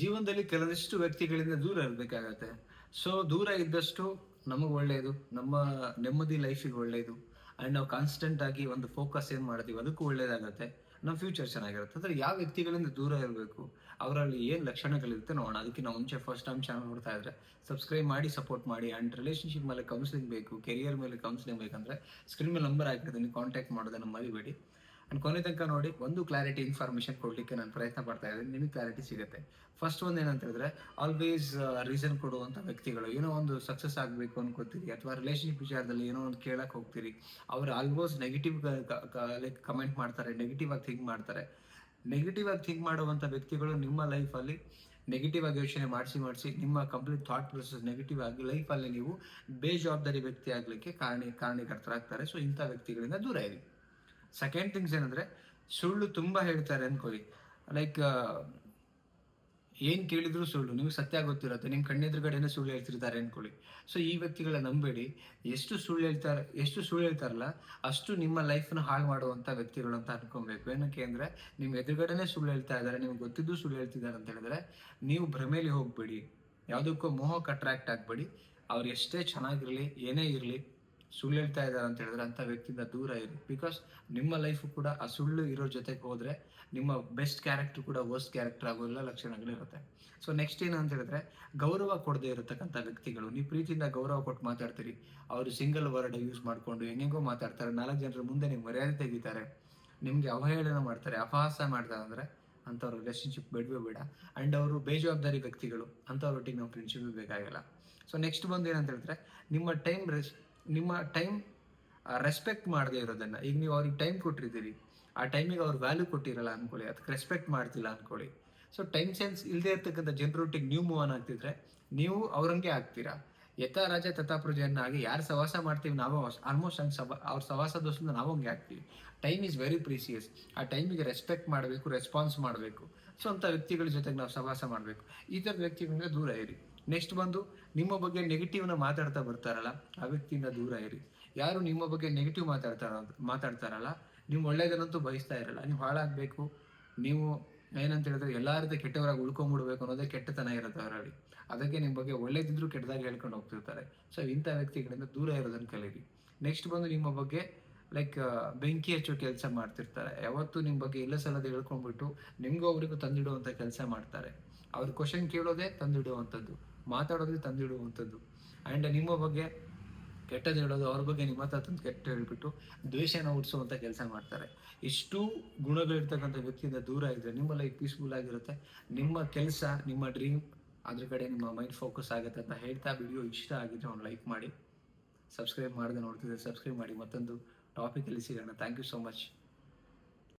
ಜೀವನದಲ್ಲಿ ಕೆಲವಷ್ಟು ವ್ಯಕ್ತಿಗಳಿಂದ ದೂರ ಇರಬೇಕಾಗತ್ತೆ. ಸೊ ದೂರ ಇದ್ದಷ್ಟು ನಮಗೆ ಒಳ್ಳೆಯದು, ನಮ್ಮ ನೆಮ್ಮದಿ ಲೈಫಿಗೆ ಒಳ್ಳೆಯದು. ಆ್ಯಂಡ್ ನಾವು ಕಾನ್ಸ್ಟೆಂಟ್ ಆಗಿ ಒಂದು ಫೋಕಸ್ ಏನು ಮಾಡ್ತೀವಿ ಅದಕ್ಕೂ ಒಳ್ಳೇದಾಗತ್ತೆ. ನಮ್ಮ ಫ್ಯೂಚರ್ ಚೆನ್ನಾಗಿರುತ್ತೆ. ಅಂದರೆ ಯಾವ ವ್ಯಕ್ತಿಗಳಿಂದ ದೂರ ಇರಬೇಕು, ಅವರಲ್ಲಿ ಏನು ಲಕ್ಷಣಗಳಿರುತ್ತೆ ನೋಡೋಣ. ಅದಕ್ಕಿಂತ ಮುಂಚೆ ಫಸ್ಟ್ ಟೈಮ್ ಚಾನಲ್ ನೋಡ್ತಾ ಇದ್ರೆ ಸಬ್ಸ್ಕ್ರೈಬ್ ಮಾಡಿ, ಸಪೋರ್ಟ್ ಮಾಡಿ. ಆ್ಯಂಡ್ ರಿಲೇಷನ್ಶಿಪ್ ಮೇಲೆ ಕೌನ್ಸಿಲಿಂಗ್ ಬೇಕು, ಕೆರಿಯರ್ ಮೇಲೆ ಕೌನ್ಸಿಲಿಂಗ್ ಬೇಕಂದರೆ ಸ್ಕ್ರೀನ್ ಮೇಲೆ ನಂಬರ್ ಹಾಕಿರ್ತೀನಿ, ಕಾಂಟ್ಯಾಕ್ಟ್ ಮಾಡೋದನ್ನು ಮರಿಬೇಡಿ. ಆ್ಯಂಡ್ ಕೊನೆ ತನಕ ನೋಡಿ. ಒಂದು ಕ್ಲಾರಿಟಿ ಇನ್ಫಾರ್ಮೇಷನ್ ಕೊಡಲಿಕ್ಕೆ ನಾನು ಪ್ರಯತ್ನ ಪಡ್ತಾ ಇದ್ದೀನಿ, ನಿಮಗೆ ಕ್ಲಾರಿಟಿ ಸಿಗುತ್ತೆ. ಫಸ್ಟ್ ಒಂದು ಏನಂತ ಹೇಳಿದ್ರೆ, ಆಲ್ವೇಸ್ ರೀಸನ್ ಕೊಡುವಂಥ ವ್ಯಕ್ತಿಗಳು. ಏನೋ ಒಂದು ಸಕ್ಸಸ್ ಆಗಬೇಕು ಅನ್ಕೋತೀರಿ, ಅಥವಾ ರಿಲೇಷನ್ಶಿಪ್ ವಿಚಾರದಲ್ಲಿ ಏನೋ ಒಂದು ಕೇಳಕ್ಕೆ ಹೋಗ್ತೀರಿ, ಅವರು ಆಲ್ಮೋಸ್ಟ್ ನೆಗೆಟಿವ್ ಲೈಕ್ ಕಮೆಂಟ್ ಮಾಡ್ತಾರೆ, ನೆಗೆಟಿವ್ ಆಗಿ ಥಿಂಕ್ ಮಾಡ್ತಾರೆ. ನೆಗೆಟಿವ್ ಆಗಿ ಥಿಂಕ್ ಮಾಡುವಂಥ ವ್ಯಕ್ತಿಗಳು ನಿಮ್ಮ ಲೈಫಲ್ಲಿ ನೆಗೆಟಿವ್ ಆಗಿ ಯೋಚನೆ ಮಾಡಿಸಿ ನಿಮ್ಮ ಕಂಪ್ಲೀಟ್ ಥಾಟ್ ಪ್ರೊಸೆಸ್ ನೆಗೆಟಿವ್ ಆಗಿ ಲೈಫಲ್ಲಿ ನೀವು ಬೇಜವಾಬ್ದಾರಿ ವ್ಯಕ್ತಿ ಆಗಲಿಕ್ಕೆ ಕಾರಣೀಕರ್ತರಾಗ್ತಾರೆ. ಸೊ ಇಂಥ ವ್ಯಕ್ತಿಗಳಿಂದ ದೂರ ಇರಿ. ಸೆಕೆಂಡ್ ಥಿಂಗ್ಸ್ ಏನಂದ್ರೆ, ಸುಳ್ಳು ತುಂಬಾ ಹೇಳ್ತಾರೆ ಅನ್ಕೊಳ್ಳಿ. ಲೈಕ್ ಏನ್ ಕೇಳಿದ್ರು ಸುಳ್ಳು, ನೀವು ಸತ್ಯ ಗೊತ್ತಿರುತ್ತೆ, ನಿಮ್ ಕಣ್ಣೆದುರುಗಡೆನೆ ಸುಳ್ಳು ಹೇಳ್ತಿರ್ತಾರೆ ಅನ್ಕೊಳ್ಳಿ. ಸೊ ಈ ವ್ಯಕ್ತಿಗಳ ನಂಬೇಡಿ. ಎಷ್ಟು ಸುಳ್ಳು ಹೇಳ್ತಾರಲ್ಲ ಅಷ್ಟು ನಿಮ್ಮ ಲೈಫ್ನ ಹಾಳು ಮಾಡುವಂತ ವ್ಯಕ್ತಿಗಳು ಅಂತ ಅನ್ಕೊಬೇಕು. ಏನಕ್ಕೆ ಅಂದ್ರೆ, ನಿಮ್ ಎದುರುಗಡೆನೆ ಸುಳ್ಳು ಹೇಳ್ತಾ ಇದ್ದಾರೆ, ನಿಮ್ಗೆ ಗೊತ್ತಿದ್ದು ಸುಳ್ಳು ಹೇಳ್ತಿದ್ದಾರೆ ಅಂತ ಹೇಳಿದ್ರೆ ನೀವು ಭ್ರಮೇಲಿ ಹೋಗ್ಬೇಡಿ, ಯಾವುದಕ್ಕೂ ಮೋಹಕ್ಕೆ ಅಟ್ರಾಕ್ಟ್ ಆಗ್ಬೇಡಿ. ಅವ್ರು ಎಷ್ಟೇ ಚೆನ್ನಾಗಿರ್ಲಿ, ಏನೇ ಇರಲಿ, ಸುಳ್ಳು ಹೇಳ್ತಾ ಇದ್ದಾರೆ ಅಂತ ಹೇಳಿದ್ರೆ ಅಂಥ ವ್ಯಕ್ತಿಯಿಂದ ದೂರ ಇರಿ. ಬಿಕಾಸ್ ನಿಮ್ಮ ಲೈಫು ಕೂಡ ಆ ಸುಳ್ಳು ಇರೋ ಜೊತೆಗೆ ಹೋದ್ರೆ ನಿಮ್ಮ ಬೆಸ್ಟ್ ಕ್ಯಾರೆಕ್ಟರ್ ಕೂಡ ವರ್ಸ್ಟ್ ಕ್ಯಾರೆಕ್ಟರ್ ಆಗೋ ಎಲ್ಲ ಲಕ್ಷಣಗಳಿರುತ್ತೆ. ಸೊ ನೆಕ್ಸ್ಟ್ ಏನು ಅಂತ ಹೇಳಿದ್ರೆ, ಗೌರವ ಕೊಡದೇ ಇರತಕ್ಕಂಥ ವ್ಯಕ್ತಿಗಳು. ನೀವು ಪ್ರೀತಿಯಿಂದ ಗೌರವ ಕೊಟ್ಟು ಮಾತಾಡ್ತೀರಿ, ಅವರು ಸಿಂಗಲ್ ವರ್ಡ್ ಯೂಸ್ ಮಾಡ್ಕೊಂಡು ಹೆಂಗೆಂಗೋ ಮಾತಾಡ್ತಾರೆ, 4 ಜನರ ಮುಂದೆ ನಿಮ್ಗೆ ಮರ್ಯಾದೆ ತೆಗಿತಾರೆ, ನಿಮಗೆ ಅವಹೇಳನ ಮಾಡ್ತಾರೆ, ಅಪಹಾಸ ಮಾಡ್ತಾರೆ. ಅಂದರೆ ಅಂಥವ್ರ ರಿಲೇಷನ್ಶಿಪ್ ಬೇಡವೇ ಬೇಡ. ಆ್ಯಂಡ್ ಅವರು ಬೇಜವಾಬ್ದಾರಿ ವ್ಯಕ್ತಿಗಳು, ಅಂಥವ್ರೊಟ್ಟಿಗೆ ನಾವು ಫ್ರೆಂಡ್ಶಿಪ್ ಬೇಕಾಗಿಲ್ಲ. ಸೊ ನೆಕ್ಸ್ಟ್ ಬಂದು ಏನಂತ ಹೇಳಿದ್ರೆ, ನಿಮ್ಮ ಟೈಮ್ ರೆಸ್ಪೆಕ್ಟ್ ಮಾಡದೇ ಇರೋದನ್ನ. ಈಗ ನೀವು ಅವ್ರಿಗೆ ಟೈಮ್ ಕೊಟ್ಟಿರ್ತೀರಿ, ಆ ಟೈಮಿಗೆ ಅವ್ರು ವ್ಯಾಲ್ಯೂ ಕೊಟ್ಟಿರಲ್ಲ ಅನ್ಕೊಳ್ಳಿ, ಅದಕ್ಕೆ ರೆಸ್ಪೆಕ್ಟ್ ಮಾಡ್ತಿಲ್ಲ ಅನ್ಕೊಳ್ಳಿ. ಸೊ ಟೈಮ್ ಸೆನ್ಸ್ ಇಲ್ಲದೆ ಇರ್ತಕ್ಕಂಥ ಜನರೊಟ್ಟಿಗೆ ನೀವು ಮೂವ್ ಆನ್ ಆಗ್ತಿದ್ರೆ ನೀವು ಅವ್ರಂಗೆ ಆಗ್ತೀರಾ. ಯಥಾ ರಾಜ ತಥಾ ಪ್ರಜೆಯನ್ನಾಗಿ ಯಾರು ಸವಾಸ ಮಾಡ್ತೀವಿ ನಾವು ಆಲ್ಮೋಸ್ಟ್ ಹಂಗೆ ಅವ್ರ ಸವಾಸ ದೋಸ್ತಂದ ನಾವು ಹಂಗೆ ಆಗ್ತೀವಿ. Time is very precious. ಆ ಟೈಮಿಗೆ ರೆಸ್ಪೆಕ್ಟ್ ಮಾಡಬೇಕು, ರೆಸ್ಪಾನ್ಸ್ ಮಾಡಬೇಕು. ಸೊ ಅಂಥ ವ್ಯಕ್ತಿಗಳ ಜೊತೆಗೆ ನಾವು ಸವಾಸ ಮಾಡಬೇಕು. ಈ ಥರದ ವ್ಯಕ್ತಿಗಳಿಂದ ದೂರ ಇರಿ. ನೆಕ್ಸ್ಟ್ ಬಂದು, ನಿಮ್ಮ ಬಗ್ಗೆ ನೆಗೆಟಿವ್ನ ಮಾತಾಡ್ತಾ ಬರ್ತಾರಲ್ಲ ಆ ವ್ಯಕ್ತಿಯಿಂದ ದೂರ ಇರಿ. ಯಾರು ನಿಮ್ಮ ಬಗ್ಗೆ ನೆಗೆಟಿವ್ ಮಾತಾಡ್ತಾರಲ್ಲ, ನೀವು ಒಳ್ಳೇದನ್ನಂತೂ ಬಯಸ್ತಾ ಇರಲ್ಲ, ನೀವು ಹಾಳಾಗಬೇಕು, ನೀವು ಏನಂತ ಹೇಳಿದ್ರೆ ಎಲ್ಲಾರದೇ ಕೆಟ್ಟವರಾಗಿ ಉಳ್ಕೊಂಡ್ಬಿಡ್ಬೇಕು ಅನ್ನೋದೇ ಕೆಟ್ಟತನ ಇರುತ್ತೆ ಅವರಲ್ಲಿ. ಅದಕ್ಕೆ ನಿಮ್ಮ ಬಗ್ಗೆ ಒಳ್ಳೇದಿದ್ರು ಕೆಟ್ಟದಾಗಿ ಹೇಳ್ಕೊಂಡು ಹೋಗ್ತಿರ್ತಾರೆ. ಸೊ ಇಂಥ ವ್ಯಕ್ತಿಗಳಿಂದ ದೂರ ಇರೋದನ್ನು ಕಲೀರಿ. ನೆಕ್ಸ್ಟ್ ಬಂದು, ನಿಮ್ಮ ಬಗ್ಗೆ ಲೈಕ್ ಬೆಂಕಿ ಹಚ್ಚೋ ಕೆಲಸ ಮಾಡ್ತಿರ್ತಾರೆ. ಯಾವತ್ತೂ ನಿಮ್ಮ ಬಗ್ಗೆ ಇಲ್ಲ ಸಲ್ಲದೆ ಹೇಳ್ಕೊಂಡ್ಬಿಟ್ಟು ನಿಮ್ಗೂ ಅವರಿಗೂ ತಂದಿಡುವಂಥ ಕೆಲಸ ಮಾಡ್ತಾರೆ. ಅವ್ರ ಕ್ವಶನ್ ಕೇಳೋದೇ ತಂದಿಡುವಂಥದ್ದು, ಮಾತಾಡೋದೇ ತಂದಿಡುವಂಥದ್ದು. ಆ್ಯಂಡ್ ನಿಮ್ಮ ಬಗ್ಗೆ ಕೆಟ್ಟದ್ದು ಹೇಳೋದು, ಅವ್ರ ಬಗ್ಗೆ ನಿಮ್ಮ ಹತ್ರ ತಂದು ಕೆಟ್ಟ ಹೇಳ್ಬಿಟ್ಟು ದ್ವೇಷನ ಹುಟ್ಟಿಸುವಂಥ ಕೆಲಸ ಮಾಡ್ತಾರೆ. ಇಷ್ಟು ಗುಣಗಳಿರ್ತಕ್ಕಂಥ ವ್ಯಕ್ತಿಯಿಂದ ದೂರ ಇದ್ದರೆ ನಿಮ್ಮ ಲೈಫ್ ಪೀಸ್ಫುಲ್ ಆಗಿರುತ್ತೆ. ನಿಮ್ಮ ಕೆಲಸ, ನಿಮ್ಮ ಡ್ರೀಮ್, ಅದ್ರ ಕಡೆ ನಿಮ್ಮ ಮೈಂಡ್ ಫೋಕಸ್ ಆಗುತ್ತೆ ಅಂತ ಹೇಳ್ತಾ, ವಿಡಿಯೋ ಇಷ್ಟ ಆಗಿದ್ರೆ ಒಂದು ಲೈಕ್ ಮಾಡಿ, ಸಬ್ಸ್ಕ್ರೈಬ್ ಮಾಡದೆ ನೋಡ್ತಿದ್ರೆ ಸಬ್ಸ್ಕ್ರೈಬ್ ಮಾಡಿ. ಮತ್ತೊಂದು ಟಾಪಿಕಲ್ಲಿ ಸಿಗೋಣ. Thank you so much.